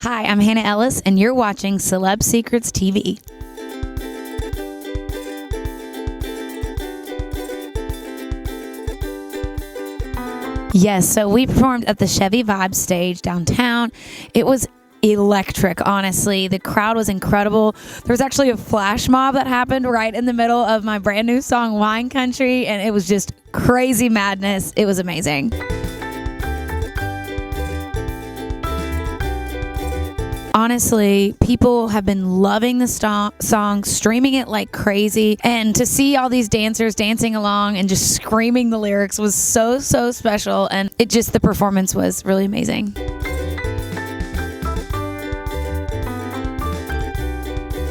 Hi, I'm Hannah Ellis, and you're watching Celeb Secrets TV. Yes, so we performed at the Chevy Vibe stage downtown. It was electric, honestly. The crowd was incredible. There was actually a flash mob that happened right in the middle of my brand new song, Wine Country, and it was just crazy madness. It was amazing. Honestly, people have been loving the song, streaming it like crazy, and to see all these dancers dancing along and just screaming the lyrics was so special, and the performance was really amazing.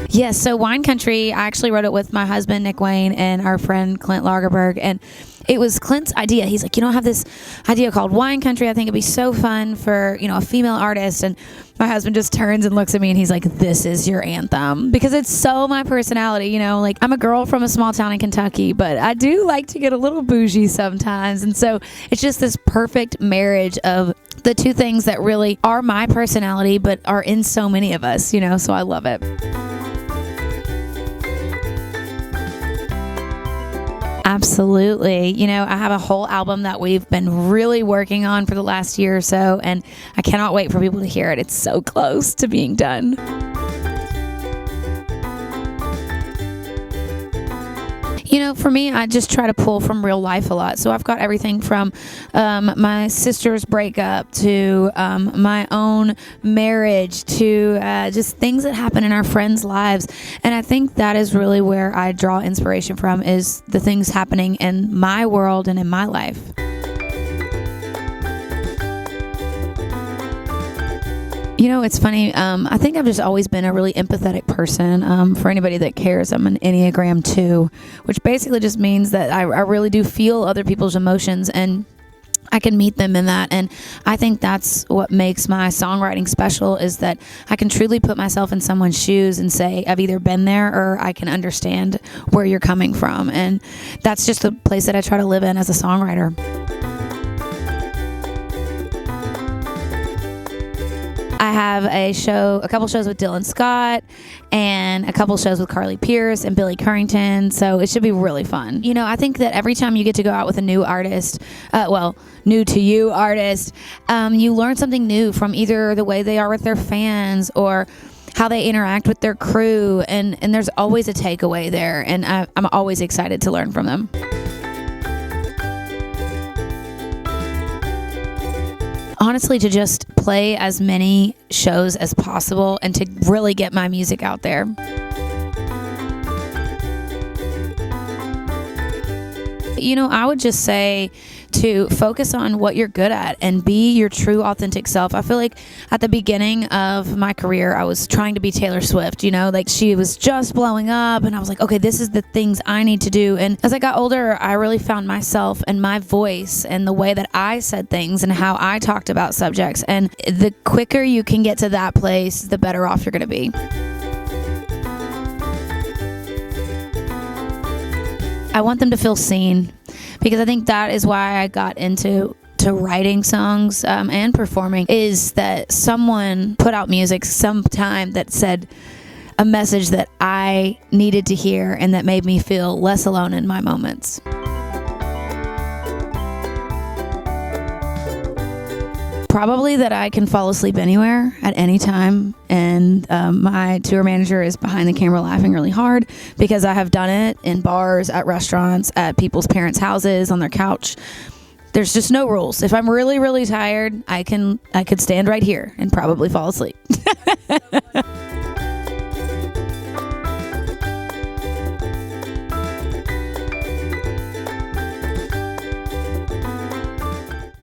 Yes, so Wine Country, I actually wrote it with my husband, Nick Wayne, and our friend Clint Lagerberg, and it was Clint's idea. He's like, I have this idea called Wine Country. I think it'd be so fun for, a female artist. And my husband just turns and looks at me and he's like, this is your anthem. Because it's so my personality, I'm a girl from a small town in Kentucky, but I do like to get a little bougie sometimes. And so it's just this perfect marriage of the two things that really are my personality, but are in so many of us, so I love it. Absolutely. I have a whole album that we've been really working on for the last year or so, and I cannot wait for people to hear it. It's so close to being done. For me, I just try to pull from real life a lot. So I've got everything from my sister's breakup to my own marriage to just things that happen in our friends' lives. And I think that is really where I draw inspiration from, is the things happening in my world and in my life. It's funny. I think I've just always been a really empathetic person. For anybody that cares, I'm an Enneagram 2, which basically just means that I really do feel other people's emotions and I can meet them in that. And I think that's what makes my songwriting special, is that I can truly put myself in someone's shoes and say, I've either been there or I can understand where you're coming from. And that's just the place that I try to live in as a songwriter. I have a couple shows with Dylan Scott and a couple shows with Carly Pierce and Billy Currington, so it should be really fun. I think that every time you get to go out with a new artist, new to you artist, you learn something new from either the way they are with their fans or how they interact with their crew, and there's always a takeaway there, and I'm always excited to learn from them. Honestly, to just play as many shows as possible and to really get my music out there. I would just say to focus on what you're good at and be your true, authentic self. I feel like at the beginning of my career, I was trying to be Taylor Swift, she was just blowing up and I was like, okay, this is the things I need to do. And as I got older, I really found myself and my voice and the way that I said things and how I talked about subjects. And the quicker you can get to that place, the better off you're going to be. I want them to feel seen, because I think that is why I got into writing songs and performing, is that someone put out music sometime that said a message that I needed to hear and that made me feel less alone in my moments. Probably that I can fall asleep anywhere at any time, and my tour manager is behind the camera laughing really hard because I have done it in bars, at restaurants, at people's parents' houses, on their couch. There's just no rules. If I'm really, really tired, I could stand right here and probably fall asleep.